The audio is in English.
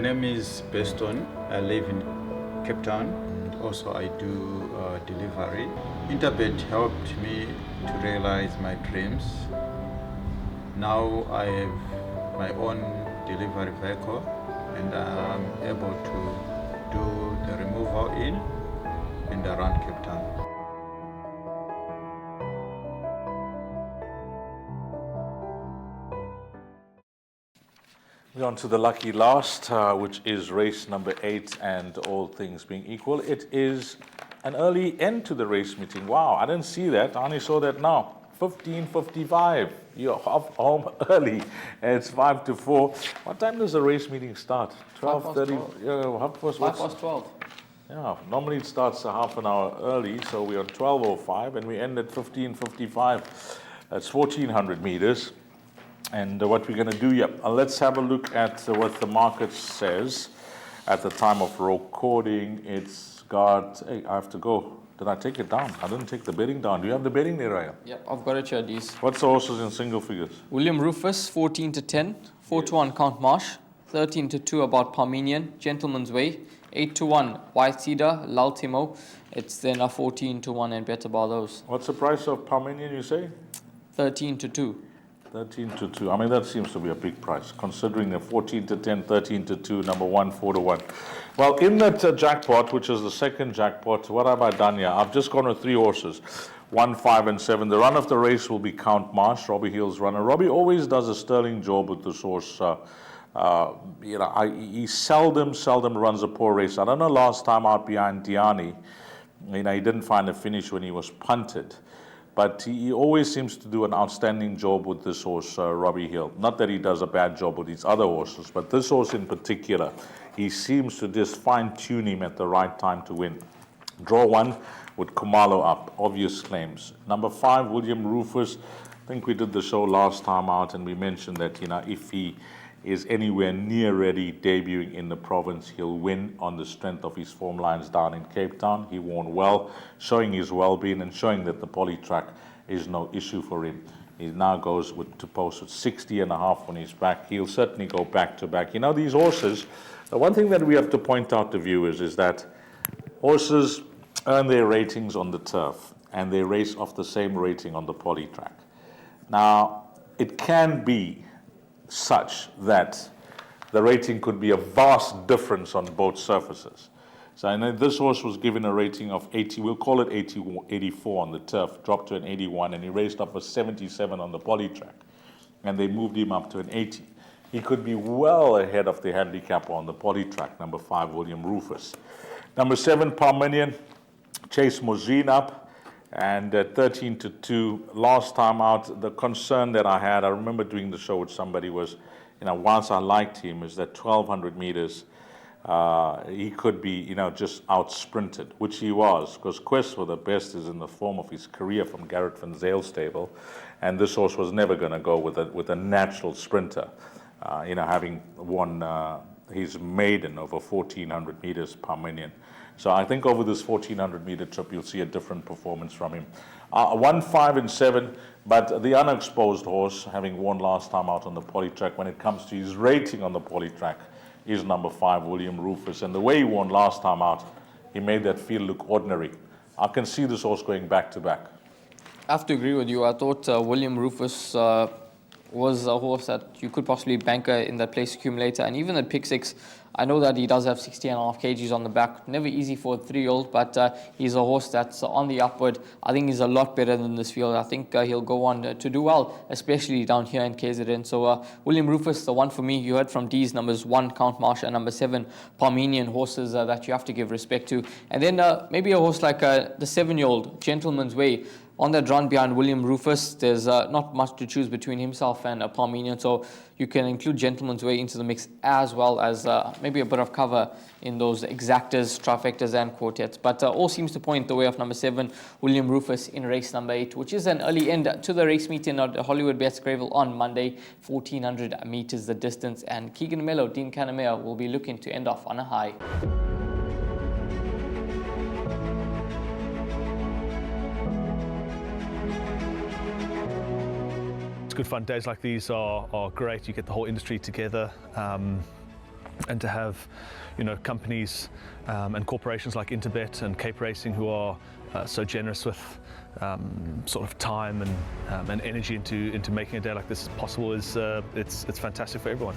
name is Beston. I live in Cape Town. Also, I do delivery. Interbet helped me to realize my dreams. Now I have my own delivery vehicle and I'm able to do the removal in and around Cape Town. We're on to the lucky last, which is race number 8, and all things being equal, it is an early end to the race meeting. Wow, I didn't see that. I only saw that now. 15:55. You're home early. It's 5 to 4. What time does the race meeting start? 12:30. Half past 12. Yeah, normally it starts a half an hour early, so we're on 12:05 and we end at 15:55. That's 1,400 meters. And what we're going to do, let's have a look at what the market says at the time of recording. It's got, hey, I have to go. Did I take it down? I didn't take the betting down. Do you have the betting there, Raya? Yep, I've got it here, these. What's the horses in single figures? William Rufus, 14 to 10. 4 to 1, Count Marsh. 13 to 2, About Parmenion. Gentleman's Way. 8 to 1, White Cedar, Laltimo. It's then a 14 to 1 and better by those. What's the price of Parmenion, you say? 13 to 2. 13 to 2. I mean, that seems to be a big price, considering the 14 to 10, 13 to 2, number 1, 4 to 1. Well, in that jackpot, which is the second jackpot, what have I done here? I've just gone with 3 horses, 1, 5, and 7. The run of the race will be Count Marsh, Robbie Hill's runner. Robbie always does a sterling job with this horse. He seldom runs a poor race. I don't know last time out behind Diani, he didn't find a finish when he was punted. But he always seems to do an outstanding job with this horse, Robbie Hill. Not that he does a bad job with these other horses, but this horse in particular, he seems to just fine-tune him at the right time to win. Draw 1 with Kumalo up, obvious claims. Number 5, William Rufus. I think we did the show last time out and we mentioned that, if he is anywhere near ready debuting in the province, he'll win on the strength of his form lines down in Cape Town. He won well, showing his well-being and showing that the poly track is no issue for him. He now goes to post with 60.5 on his back. He'll certainly go back-to-back. These horses, the one thing that we have to point out to viewers is that horses earn their ratings on the turf and they race off the same rating on the poly track. Now, it can be such that the rating could be a vast difference on both surfaces. So I know this horse was given a rating of 80, we'll call it 84 on the turf, dropped to an 81, and he raced up a 77 on the poly track. And they moved him up to an 80. He could be well ahead of the handicapper on the poly track, number 5, William Rufus. Number 7, Parmenion, Chase Mozine up. And at 13 to 2, last time out, the concern that I had, I remember doing the show with somebody was, once I liked him, is that 1,200 meters, he could be, just out sprinted, which he was, because Quest for the Best is in the form of his career from Garrett Van Zyl stable, and this horse was never going to go with a natural sprinter, having won his maiden over 1,400 meters Parmenion. So I think over this 1,400 meter trip, you'll see a different performance from him. 1, 5, and 7, but the unexposed horse, having won last time out on the poly track, when it comes to his rating on the poly track, is number 5, William Rufus. And the way he won last time out, he made that field look ordinary. I can see this horse going back-to-back. I have to agree with you. I thought William Rufus was a horse that you could possibly banker in that place accumulator. And even at pick 6, I know that he does have 60.5 kgs on the back. Never easy for a 3-year-old, but he's a horse that's on the upward. I think he's a lot better than this field. I think he'll go on to do well, especially down here in KZN. So William Rufus, the one for me. You heard from D's numbers 1, Count Marsh, and number 7, Parmenion, horses that you have to give respect to. And then maybe a horse like the 7-year-old, Gentleman's Way. On that run behind William Rufus, there's not much to choose between himself and Parmenion, so you can include Gentleman's Way into the mix as well as maybe a bit of cover in those exactas, trifectas and quartets. But all seems to point the way of number 7, William Rufus, in race number 8, which is an early end to the race meeting at Hollywoodbets Greyville on Monday, 1,400 meters the distance, and Keegan Mello, Dean Kanamea will be looking to end off on a high. Good fun. Days like these are great. You get the whole industry together. and to have, companies and corporations like Interbet and Cape Racing who are so generous with sort of time and energy into making a day like this possible is it's fantastic for everyone.